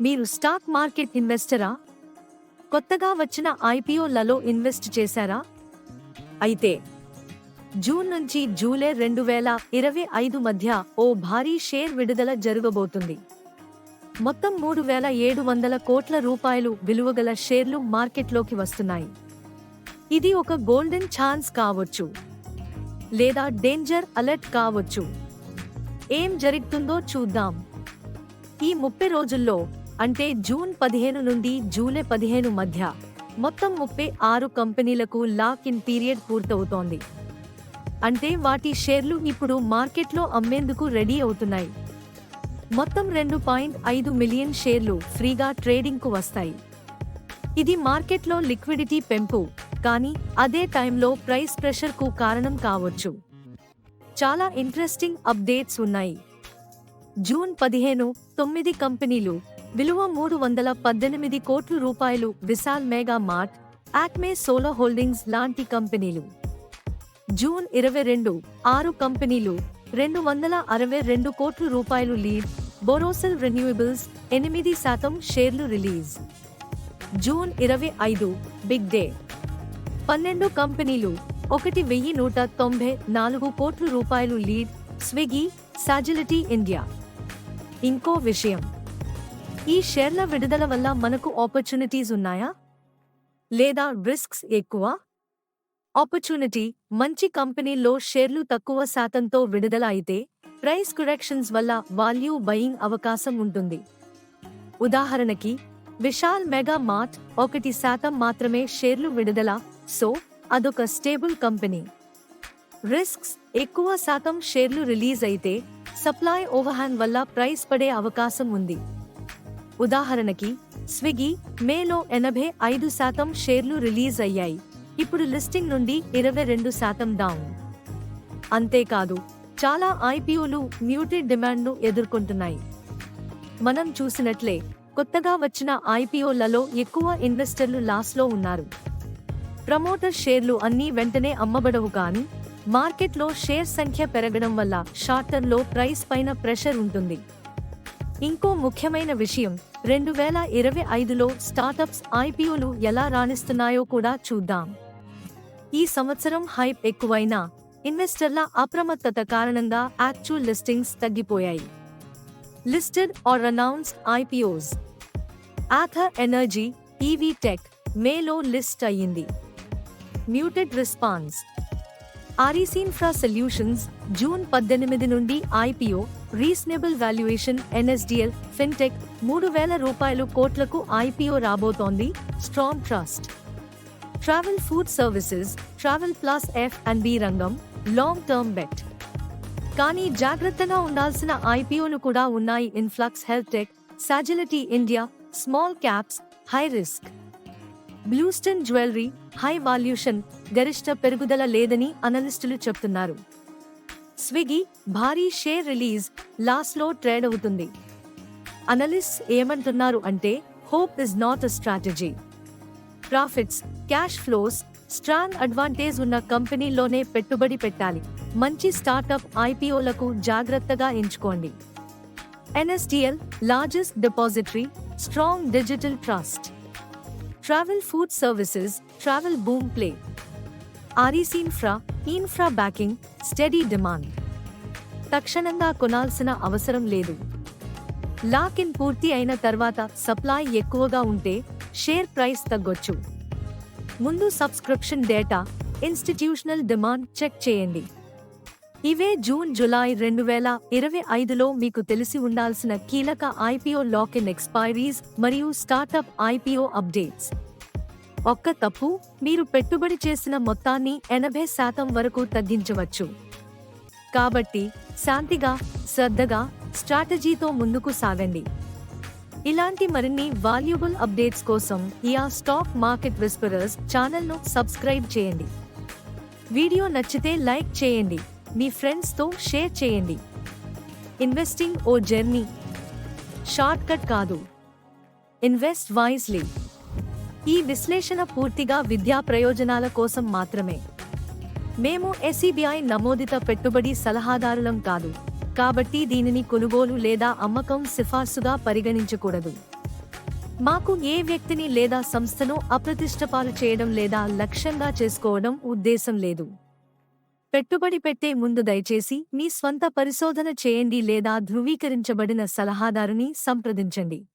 మీరు stock market ఇన్వెస్టరా? కొత్తగా వచ్చిన ఐపీఓలలో ఇన్వెస్ట్ చేశారా? అయితే జూన్ నుంచి జూలై 2025 మధ్య ఓ భారీ షేర్ విడుదల జరగబోతుంది. మొత్తం 3,700 కోట్ల రూపాయలు విలువగల షేర్లు మార్కెట్లోకి వస్తున్నాయి. ఇది ఒక గోల్డెన్ ఛాన్స్ కావచ్చు, లేదా డేంజర్ అలర్ట్ కావచ్చు. ఏం జరుగుతుందో చూద్దాం. ఈ 30 రోజుల్లో, అంటే జూన్ 15 నుండి జూలై 15 మధ్య మొత్తం 36 కంపెనీలకు లాక్ ఇన్ పీరియడ్ పూర్తవుతోంది. అంటే వాటి షేర్లు ఇప్పుడు మార్కెట్లో అమ్మేందుకు రెడీ అవుతున్నాయి. మొత్తం 2.5 మిలియన్ షేర్లు ఫ్రీగా ట్రేడింగ్కు వస్తాయి. ఇది మార్కెట్లో లిక్విడిటీ పెంపు, కానీ అదే టైంలో ప్రైస్ ప్రెషర్కు కారణం కావచ్చు. చాలా ఇంట్రెస్టింగ్ అప్డేట్స్ ఉన్నాయి. జూన్ 15 9 కంపెనీలు, విలువ 318 కోట్ల రూపాయలు. Vishal mega mart, యాక్మే solar holdings లాంటి కంపెనీలు. జూన్ 22 6 కంపెనీలు, 262 కోట్ల రూపాయలు. లీడ్, బోరోసిల్ రెన్యూవబుల్స్ 8% షేర్లు రిలీజ్. జూన్ 25 బిగ్ డే, 12 కంపెనీలు, 1,194 కోట్ల రూపాయలు. Lead, Swiggy, Sagility India. ఇంకో విషయం, ఈ షేర్ల విడుదల వల్ల మనకు ఆపర్చునిటీస్ ఉన్నాయా, లేదా రిస్క్స్ ఎక్కువ? ఆపర్చునిటీ, మంచి కంపెనీల్లో షేర్లు తక్కువ శాతంతో విడుదల అయితే ప్రైస్ కరెక్షన్స్ వల్ల వాల్యూ బయింగ్ అవకాశం ఉంటుంది. ఉదాహరణకి విశాల్ మెగా మార్ట్ 1% మాత్రమే షేర్లు విడుదల, సో అదొక స్టేబుల్ కంపెనీ. రిస్క్స్, ఎక్కువ శాతం షేర్లు రిలీజ్ అయితే సప్లై ఓవర్హాంగ్ వల్ల ప్రైస్ పడే అవకాశం ఉంది. ఉదాహరణకి స్విగ్గీ మేలో 85% షేర్లు రిలీజ్ అయ్యాయి, ఇప్పుడు లిస్టింగ్ నుండి 22% డౌన్. అంతేకాదు, చాలా ఐపీఓలు మ్యూటెడ్ డిమాండ్ను ఎదుర్కొంటున్నాయి. మనం చూసినట్లే కొత్తగా వచ్చిన ఐపీఓలలో ఎక్కువ ఇన్వెస్టర్లు లాస్లో ఉన్నారు. ప్రమోటర్ షేర్లు అన్నీ వెంటనే అమ్మబడవు, కానీ మార్కెట్లో షేర్ సంఖ్య పెరగడం వల్ల షార్ట్ టర్మ్లో ప్రైస్ పైన ప్రెషర్ ఉంటుంది. ఇంకో ముఖ్యమైన విషయం, 2025లో స్టార్టప్స్ ఐపీఓలు ఎలా రాణిస్తున్నాయో కూడా చూద్దాం. ఈ సంవత్సరం హైప్ ఎక్కువైనా ఇన్వెస్టర్ల అప్రమత్తత కారణంగా యాక్చువల్ లిస్టింగ్స్ తగ్గిపోయాయి. Listed or announced IPOs. Ather energy, EV tech మేలో లిస్ట్ అయ్యింది. Muted response. REC infra solutions June 18 నుండి IPO. Reasonable valuation. NSDL fintech 3,000 కోట్లకు ఐపీఓ రాబోతోంది. Strong trust. Travel food services, travel plus F&B రంగం లాంగ్ టర్మ్ బెట్. కానీ జాగ్రత్తగా ఉండాల్సిన ఐపీఓలు కూడా ఉన్నాయి. Influx health tech, Sagility India small caps, high risk. Bluestone jewellery high valuation, గరిష్ట పెరుగుదల లేదని అనలిస్టులు చెప్తున్నారు. స్విగ్గీ భారీ షేర్ రిలీజ్, లాస్లో ట్రేడ్ అవుతుంది. అనలిస్ట్స్ ఏమంటున్నారు అంటే, hope is not a strategy. Profits, cash flows, strong advantage ఉన్న కంపెనీల్లోనే పెట్టుబడి పెట్టాలి. మంచి స్టార్టప్ ఐపీఓలకు జాగ్రత్తగా ఎంచుకోండి. NSDL largest depository, strong digital trust. Travel food services, travel boom play. REC infra backing, steady demand. తక్షణంగా కొనాల్సిన అవసరం లేదు. లాక్ ఇన్ పూర్తి అయిన తర్వాత సప్లై ఎక్కువగా ఉంటే షేర్ ప్రైస్ తగ్గొచ్చు. ముందు subscription data, institutional demand check చేయండి. ఇవే జూన్ జూలై 2025లో మీకు తెలిసి ఉండాల్సిన కీలక ఐపీఓ లాక్ ఇన్ ఎక్స్పైరీస్ మరియు స్టార్టప్ ఐపీఓ అప్డేట్స్. ఒక్క తప్పు, మీరు పెట్టుబడి చేసిన మొత్తాన్ని 80% వరకు తగ్గించవచ్చు. కాబట్టి శాంతిగా, శ్రద్ధగా, స్ట్రాటజీతో ముందుకు సాగండి. ఇలాంటి మరిన్ని వాల్యుబుల్ అప్డేట్స్ కోసం ఈ స్టాక్ మార్కెట్ విస్పరర్స్ ఛానల్ను సబ్స్క్రైబ్ చేయండి. వీడియో నచ్చితే లైక్ చేయండి, మీ ఫ్రెండ్స్తో షేర్ చేయండి. ఇన్వెస్టింగ్ ఓ జర్నీ, షార్ట్ కట్ కాదు. Invest wisely. ఈ విశ్లేషణ పూర్తిగా విద్యా ప్రయోజనాల కోసం మాత్రమే. మేము ఎస్ఈబిఐ నమోదిత పెట్టుబడి సలహాదారులం కాదు, కాబట్టి దీనిని కొనుగోలు లేదా అమ్మకం సిఫార్సుగా పరిగణించకూడదు. మాకు ఏ వ్యక్తిని లేదా సంస్థను అప్రతిష్టపాలు చేయడం లేదా లక్ష్యంగా చేసుకోవడం ఉద్దేశం లేదు. పెట్టుబడి పెట్టే ముందు దయచేసి మీ స్వంత పరిశోధన చేయండి లేదా ధృవీకరించబడిన సలహాదారుని సంప్రదించండి.